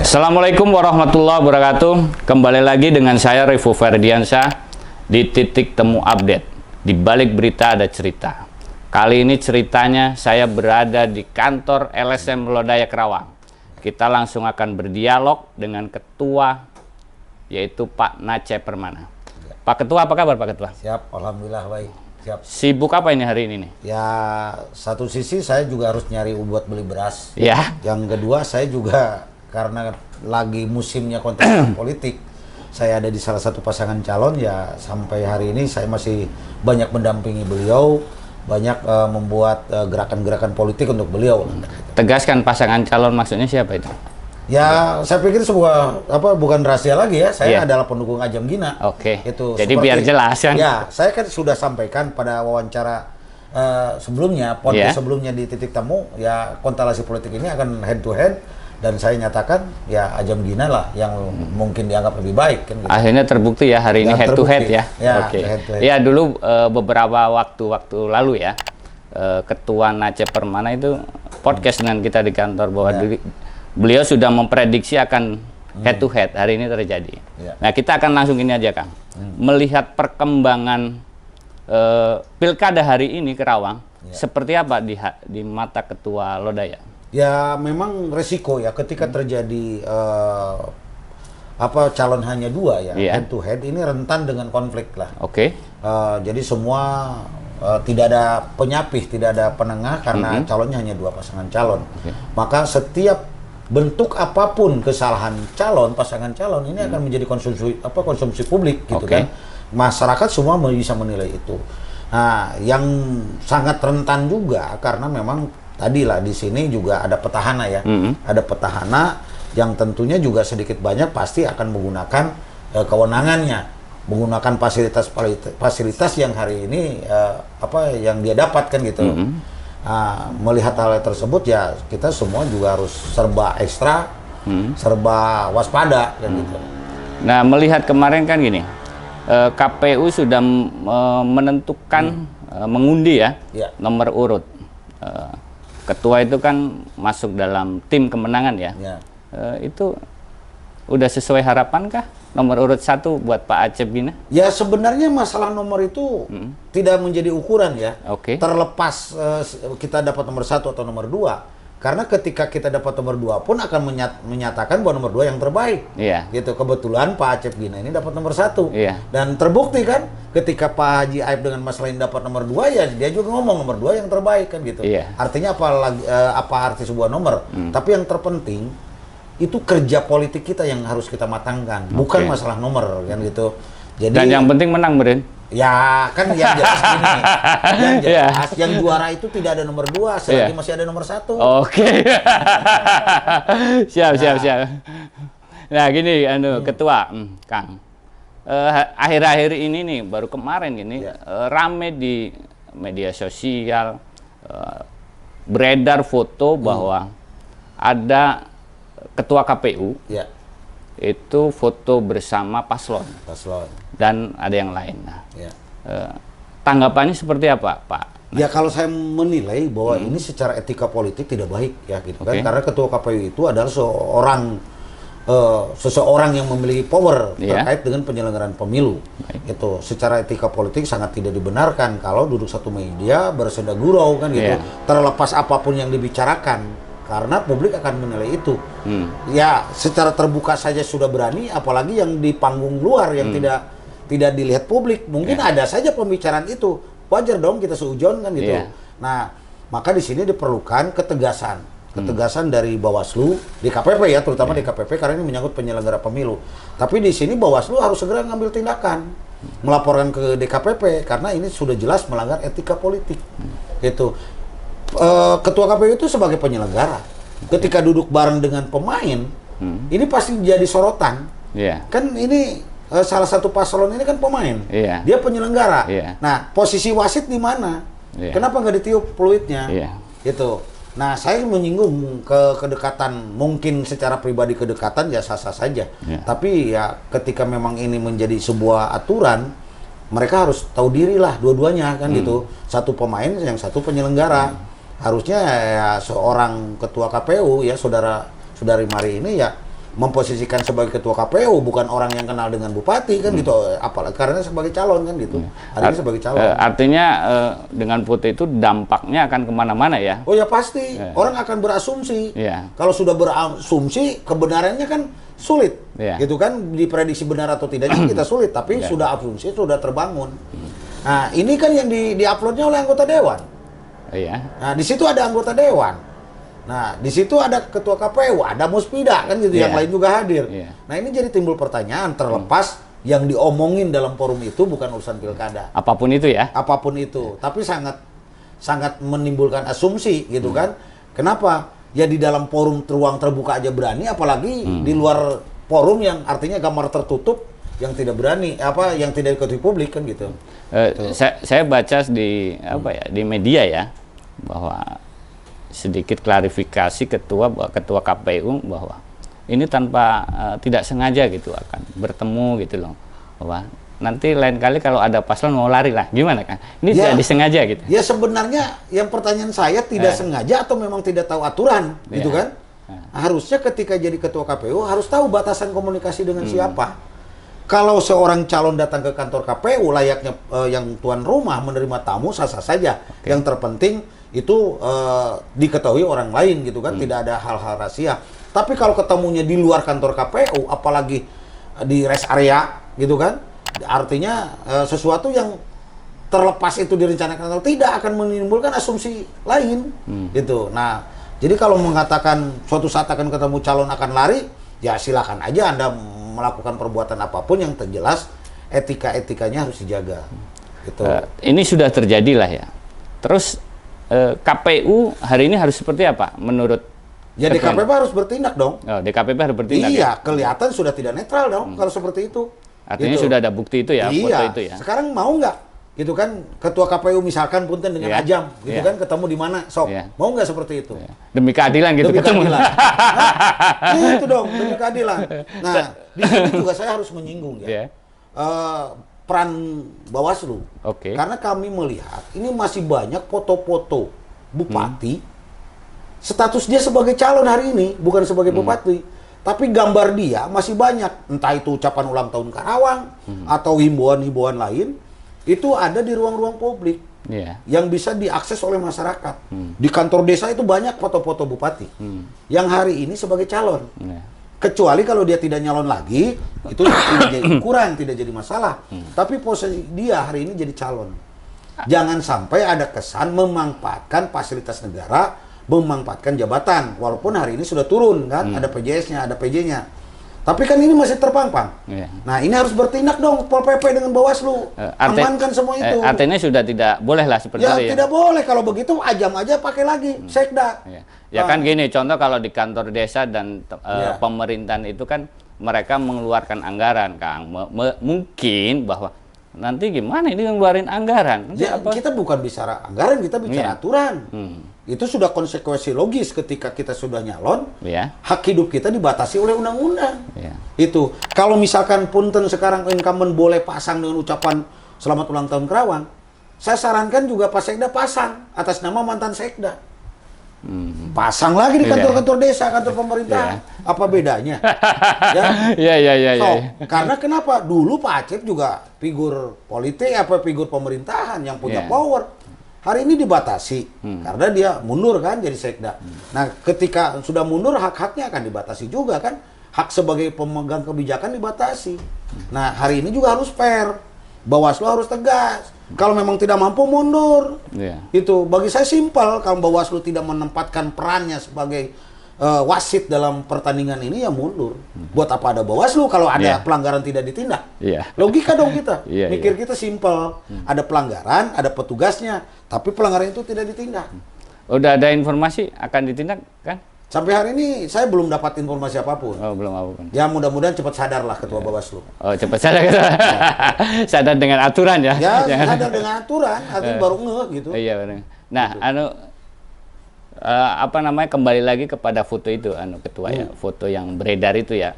Assalamualaikum warahmatullahi wabarakatuh. Kembali lagi dengan saya Revo Ferdiansyah di Titik Temu Update. Di balik berita ada cerita. Kali ini ceritanya saya berada di kantor LSM Lodaya Kerawang. Kita langsung akan berdialog dengan ketua, yaitu Pak Nace Permana. Pak Ketua, apa kabar Pak Ketua? Siap, alhamdulillah baik. Siap. Sibuk apa ini hari ini nih? Ya, satu sisi saya juga harus nyari buat beli beras. Ya. Yang kedua saya juga karena lagi musimnya kontestasi politik, saya ada di salah satu pasangan calon, ya sampai hari ini saya masih banyak mendampingi beliau, banyak membuat gerakan-gerakan politik untuk beliau. Tegaskan pasangan calon maksudnya siapa itu? Ya, saya pikir sebuah bukan rahasia lagi ya. Saya adalah pendukung Ajam Gina. Oke. Itu jadi biar jelas kan? Ya, saya kan sudah sampaikan pada wawancara sebelumnya, podcast sebelumnya di Titik Temu, ya konstelasi politik ini akan head to head. Dan saya nyatakan ya Ajam Gina lah yang mungkin dianggap lebih baik kan gitu. Akhirnya terbukti ya hari ini head to head ya. Oke. Ya dulu beberapa waktu lalu ya Ketua Nace Permana itu podcast dengan kita di kantor bahwa beliau sudah memprediksi akan head to head, hari ini terjadi. Nah, kita akan langsung ini aja Kang. Melihat perkembangan pilkada hari ini Kerawang seperti apa di mata Ketua Lodaya? Ya memang resiko ya ketika terjadi calon hanya dua ya, head to head ini rentan dengan konflik lah. Oke. Jadi semua tidak ada penyapih, tidak ada penengah karena calonnya hanya dua pasangan calon. Maka setiap bentuk apapun kesalahan pasangan calon ini akan menjadi konsumsi publik gitu kan. Masyarakat semua bisa menilai itu. Nah, yang sangat rentan juga karena memang tadi lah di sini juga ada petahana ya, ada petahana yang tentunya juga sedikit banyak pasti akan menggunakan kewenangannya, menggunakan fasilitas yang hari ini yang dia dapatkan gitu. Melihat hal tersebut ya kita semua juga harus serba ekstra, serba waspada kan gitu. Nah, melihat kemarin kan gini, KPU sudah menentukan mengundi ya nomor urut. Ketua itu kan masuk dalam tim kemenangan ya. Itu udah sesuai harapan kah nomor urut 1 buat Pak Acep Gina? Ya sebenarnya masalah nomor itu tidak menjadi ukuran ya. Terlepas kita dapat nomor 1 atau nomor 2. Karena ketika kita dapat nomor 2 pun akan menyatakan bahwa nomor 2 yang terbaik. Gitu. Kebetulan Pak Acep Gina ini dapat nomor 1. Dan terbukti kan ketika Pak Haji Aib dengan Mas Lain dapat nomor 2 ya dia juga ngomong nomor 2 yang terbaik kan gitu. Artinya apa arti sebuah nomor? Tapi yang terpenting itu kerja politik kita yang harus kita matangkan, bukan masalah nomor kan gitu. Jadi, dan yang penting menang, Bren. Ya kan yang jelas gini, yang juara itu tidak ada nomor 2, selagi masih ada nomor 1. Siap. Nah gini, Ketua, Kang. Akhir-akhir ini nih, baru kemarin ini rame di media sosial, beredar foto bahwa ada Ketua KPU, itu foto bersama paslon. Dan ada yang lain. Nah, tanggapannya seperti apa, Pak? Ya kalau saya menilai bahwa ini secara etika politik tidak baik ya gitu kan, karena Ketua KPU itu adalah seseorang yang memiliki power terkait dengan penyelenggaraan pemilu. Itu secara etika politik sangat tidak dibenarkan kalau duduk satu media bersenda gurau kan gitu. Terlepas apapun yang dibicarakan. Karena publik akan menilai itu. Ya, secara terbuka saja sudah berani, apalagi yang di panggung luar yang tidak dilihat publik. Mungkin ada saja pembicaraan itu. Wajar dong kita seujon kan gitu. Nah, maka di sini diperlukan ketegasan. Ketegasan dari Bawaslu di KPP ya, terutama di KPP karena ini menyangkut penyelenggara pemilu. Tapi di sini Bawaslu harus segera ngambil tindakan. Melaporkan ke DKPP karena ini sudah jelas melanggar etika politik. Gitu. Ketua KPU itu sebagai penyelenggara, ketika duduk bareng dengan pemain, ini pasti jadi sorotan. Kan ini salah satu paslon ini kan pemain, dia penyelenggara. Nah, posisi wasit di mana? Kenapa nggak ditiup peluitnya? Gitu. Nah, saya menyinggung kedekatan, mungkin secara pribadi kedekatan ya sah-sah saja. Tapi ya ketika memang ini menjadi sebuah aturan, mereka harus tahu diri lah dua-duanya kan gitu. Satu pemain, yang satu penyelenggara. Harusnya ya seorang Ketua KPU ya saudari Mari ini ya memposisikan sebagai ketua KPU, bukan orang yang kenal dengan bupati kan gitu, apalagi karena sebagai calon kan gitu. Hari ini sebagai calon. Artinya dengan foto itu dampaknya akan kemana-mana ya? Oh ya pasti, orang akan berasumsi. Kalau sudah berasumsi, kebenarannya kan sulit, gitu kan, diprediksi benar atau tidaknya kita sulit, tapi sudah asumsi, sudah terbangun. Nah ini kan yang di-uploadnya oleh anggota dewan. Nah di situ ada anggota dewan. Nah, di situ ada ketua KPU, ada Muspida kan gitu, yang lain juga hadir. Nah, ini jadi timbul pertanyaan, terlepas yang diomongin dalam forum itu bukan urusan pilkada. Apapun itu ya? Apapun itu, tapi sangat menimbulkan asumsi gitu kan. Kenapa? Ya di dalam forum ruang terbuka aja berani, apalagi di luar forum yang artinya kamar tertutup yang tidak berani, yang tidak diketahui publik kan gitu. Saya baca di media ya, bahwa sedikit klarifikasi ketua KPU bahwa ini tanpa tidak sengaja gitu akan bertemu gitu loh, bahwa nanti lain kali kalau ada paslon mau lari lah, gimana kan? Ini tidak disengaja gitu. Ya sebenarnya yang pertanyaan saya tidak sengaja atau memang tidak tahu aturan gitu kan? Harusnya ketika jadi ketua KPU harus tahu batasan komunikasi dengan siapa. Kalau seorang calon datang ke kantor KPU layaknya yang tuan rumah menerima tamu sah-sah saja. Yang terpenting itu diketahui orang lain gitu kan, tidak ada hal-hal rahasia. Tapi kalau ketemunya di luar kantor KPU, apalagi di rest area gitu kan, artinya sesuatu yang terlepas itu direncanakan atau tidak akan menimbulkan asumsi lain gitu. Nah, jadi kalau mengatakan suatu saat akan ketemu calon akan lari, ya silakan aja Anda melakukan perbuatan apapun yang terjelas etika-etikanya harus dijaga. Gitu. Ini sudah terjadi lah ya. Terus KPU hari ini harus seperti apa menurut? Ya DKPP harus bertindak dong. DKPP harus bertindak. Iya, kelihatan sudah tidak netral dong kalau seperti itu. Artinya gitu. sudah ada bukti itu ya, foto itu ya. Sekarang mau nggak? Gitu kan, ketua KPU misalkan punten dengan Ajam, gitu kan, ketemu di mana? Sok, mau nggak seperti itu? Demi keadilan gitu. Demi keadilan. Nah, itu dong, demi keadilan. Nah, di sini juga saya harus menyinggung ya. Peran Bawaslu. Karena kami melihat ini masih banyak foto-foto bupati, status dia sebagai calon hari ini, bukan sebagai bupati. Tapi gambar dia masih banyak, entah itu ucapan ulang tahun Karawang, atau himbauan-himbauan lain, itu ada di ruang-ruang publik, yang bisa diakses oleh masyarakat. Di kantor desa itu banyak foto-foto bupati, yang hari ini sebagai calon. Kecuali kalau dia tidak nyalon lagi, itu tidak jadi ukuran, tidak jadi masalah. Tapi posisi dia hari ini jadi calon. Jangan sampai ada kesan memanfaatkan fasilitas negara, memanfaatkan jabatan. Walaupun hari ini sudah turun kan, ada PJS-nya, ada PJ-nya. Tapi kan ini masih terpampang. Nah ini harus bertindak dong, Pol PP dengan Bawaslu. Amankan semua itu. Artinya sudah tidak boleh lah seperti itu ya? Tidak boleh. Kalau begitu Ajam aja pakai lagi, Sekda. Ya kan gini, contoh kalau di kantor desa dan pemerintahan itu kan mereka mengeluarkan anggaran, Kang. Mungkin bahwa nanti gimana ini ngeluarin anggaran? Ya, kita bukan bicara anggaran, kita bicara aturan. Itu sudah konsekuensi logis ketika kita sudah nyalon, hak hidup kita dibatasi oleh undang-undang. Itu. Kalau misalkan punten sekarang incumbent boleh pasang dengan ucapan selamat ulang tahun Karawang, saya sarankan juga Pak Sekda pasang atas nama mantan Sekda. Pasang lagi di kantor-kantor desa, kantor pemerintahan. Apa bedanya? Karena kenapa? Dulu Pak Acep juga figur politik, figur pemerintahan yang punya power. Hari ini dibatasi karena dia mundur kan jadi Sekda. Nah, ketika sudah mundur hak-haknya akan dibatasi juga kan. Hak sebagai pemegang kebijakan dibatasi. Nah, hari ini juga harus fair. Bawaslu harus tegas. Kalau memang tidak mampu mundur. Itu bagi saya simpel. Kalau Bawaslu tidak menempatkan perannya sebagai wasit dalam pertandingan ini, ya mundur. Buat apa ada Bawaslu kalau ada pelanggaran tidak ditindak? Logika dong kita. Mikir kita simpel. Ada pelanggaran, ada petugasnya, tapi pelanggaran itu tidak ditindak. Udah ada informasi akan ditindak kan? Sampai hari ini saya belum dapat informasi apapun. Belum apapun. Ya mudah-mudahan cepat sadarlah Ketua Bawaslu. Cepat sadar. Sadar dengan aturan ya. Ya, sadar dengan aturan, baru ngeh gitu. Iya benar. Nah, gitu. Kembali lagi kepada foto itu, Ketua ya, foto yang beredar itu ya.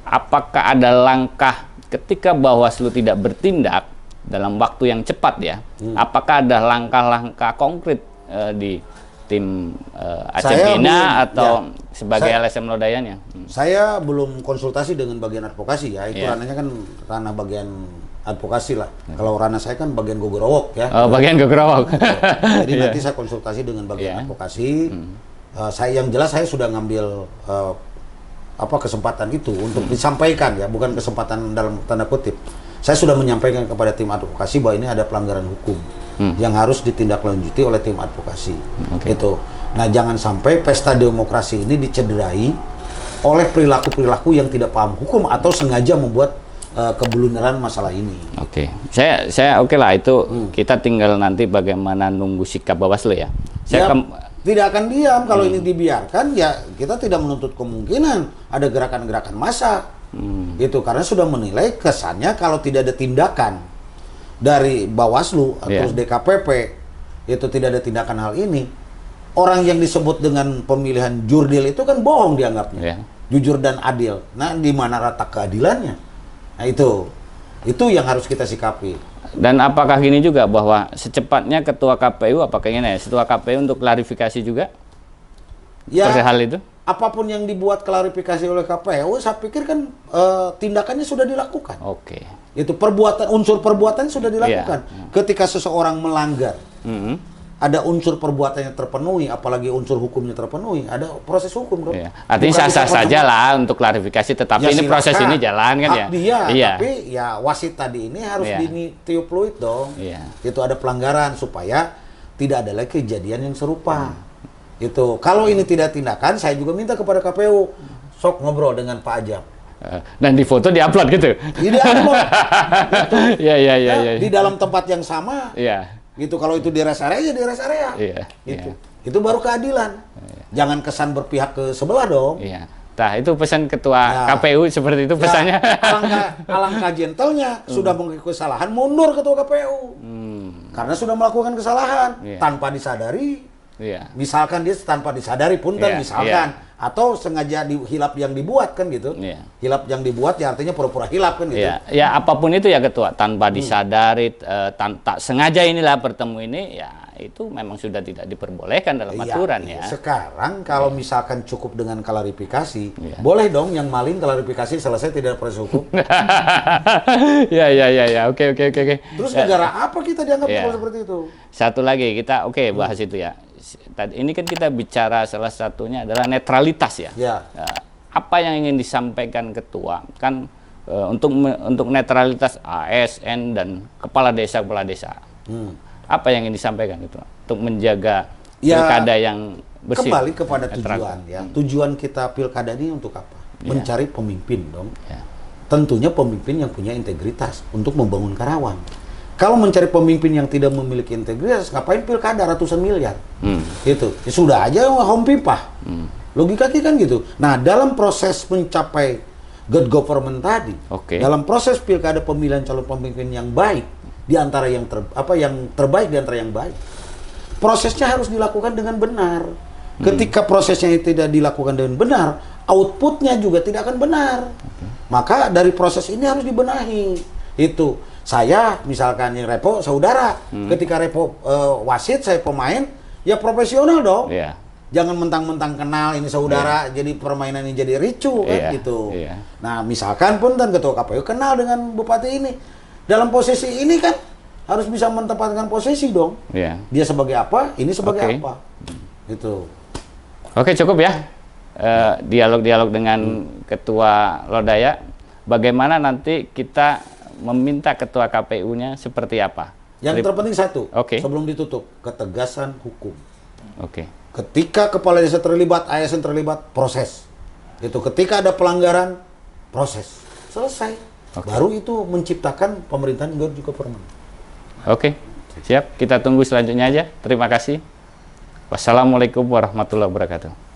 Apakah ada langkah ketika Bawaslu tidak bertindak dalam waktu yang cepat ya? Apakah ada langkah-langkah konkret tim Aceh Bina atau sebagai LSM Lodayanya? Saya belum konsultasi dengan bagian advokasi ya, itu ranahnya kan ranah bagian advokasi lah. Kalau ranah saya kan bagian gogorowok ya. Oh, bagian gogorowok. Jadi nanti saya konsultasi dengan bagian advokasi. Saya yang jelas saya sudah ngambil kesempatan itu untuk disampaikan ya, bukan kesempatan dalam tanda kutip. Saya sudah menyampaikan kepada tim advokasi bahwa ini ada pelanggaran hukum yang harus ditindaklanjuti oleh tim advokasi. Itu. Nah, jangan sampai pesta demokrasi ini dicederai oleh perilaku-perilaku yang tidak paham hukum atau sengaja membuat kebluneran masalah ini. Saya oke lah itu. Kita tinggal nanti bagaimana nunggu sikap Bawaslu ya. Tidak akan diam kalau ini dibiarkan, ya kita tidak menuntut kemungkinan ada gerakan-gerakan massa. Gitu, karena sudah menilai kesannya kalau tidak ada tindakan dari Bawaslu atau DKPP, itu tidak ada tindakan hal ini, orang yang disebut dengan pemilihan jurdil itu kan bohong dianggapnya, jujur dan adil. Nah, di mana rata keadilannya? Nah, itu yang harus kita sikapi. Dan apakah gini juga bahwa secepatnya ketua KPU, apakah ini ya, ketua KPU untuk klarifikasi juga? Ya, hal itu? Apapun yang dibuat klarifikasi oleh KPU, saya pikir kan tindakannya sudah dilakukan. Itu unsur perbuatan sudah dilakukan. Ketika seseorang melanggar, ada unsur perbuatannya terpenuhi, apalagi unsur hukumnya terpenuhi, ada proses hukum dong. Artinya sah-sah saja lah untuk klarifikasi, tetapi ini proses ini jalan kan ya? Tapi ya wasit tadi ini harus ditiup fluid dong. Itu ada pelanggaran supaya tidak ada lagi kejadian yang serupa. Itu kalau ini tidak tindakan, saya juga minta kepada KPU sok ngobrol dengan Pak Ajab. Dan di foto diupload gitu. Diupload. Iya. Di dalam tempat yang sama. Gitu, kalau itu di rest area ya di rest area. Gitu. Itu baru keadilan. Jangan kesan berpihak ke sebelah dong. Nah, itu pesan ketua KPU seperti itu pesannya. Alangkah gentlenya, sudah mengakui kesalahan, mundur ketua KPU. Karena sudah melakukan kesalahan tanpa disadari. Misalkan dia tanpa disadari pun misalkan atau sengaja hilap yang dibuat kan gitu. Hilap yang dibuat ya artinya pura-pura hilap kan gitu. Ya apapun itu ya ketua, tanpa disadari, tak sengaja inilah bertemu ini, ya itu memang sudah tidak diperbolehkan dalam aturan ya. Sekarang kalau misalkan cukup dengan klarifikasi, boleh dong yang maling klarifikasi selesai tidak ada proses hukum. Oke. Terus negara apa kita dianggap seperti itu? Satu lagi kita bahas itu ya. Ini kan kita bicara salah satunya adalah netralitas ya. Apa yang ingin disampaikan ketua kan untuk netralitas ASN dan kepala desa. Apa yang ingin disampaikan itu untuk menjaga pilkada yang bersih? Kembali kepada tujuan ya. Tujuan kita pilkada ini untuk apa? Mencari pemimpin dong. Tentunya pemimpin yang punya integritas untuk membangun Karawang. Kalau mencari pemimpin yang tidak memiliki integritas, ngapain pilkada ratusan miliar? Gitu. Ya sudah aja home pipa. Logika kita kan gitu. Nah, dalam proses mencapai good government tadi, dalam proses pilkada pemilihan calon pemimpin yang baik, di antara yang terbaik di antara yang baik, prosesnya harus dilakukan dengan benar. Ketika prosesnya tidak dilakukan dengan benar, outputnya juga tidak akan benar. Maka dari proses ini harus dibenahi. Itu. Saya misalkan yang Repo saudara, ketika Repo wasit, saya pemain, ya profesional dong. Jangan mentang-mentang kenal ini saudara, jadi permainan ini jadi ricu kan gitu. Nah, misalkan pun dan ketua KPU kenal dengan bupati ini, dalam posisi ini kan harus bisa menempatkan posisi dong. Dia sebagai apa, ini sebagai apa. Gitu. Oke, cukup ya. Dialog-dialog dengan ketua Lodaya. Bagaimana nanti kita meminta ketua KPU-nya seperti apa? Yang terpenting satu, sebelum ditutup, ketegasan hukum. Oke. Ketika kepala desa terlibat, ASN terlibat, proses. Itu ketika ada pelanggaran, proses. Selesai. Baru itu menciptakan pemerintahan good government. Oke. Siap. Kita tunggu selanjutnya aja. Terima kasih. Wassalamualaikum warahmatullahi wabarakatuh.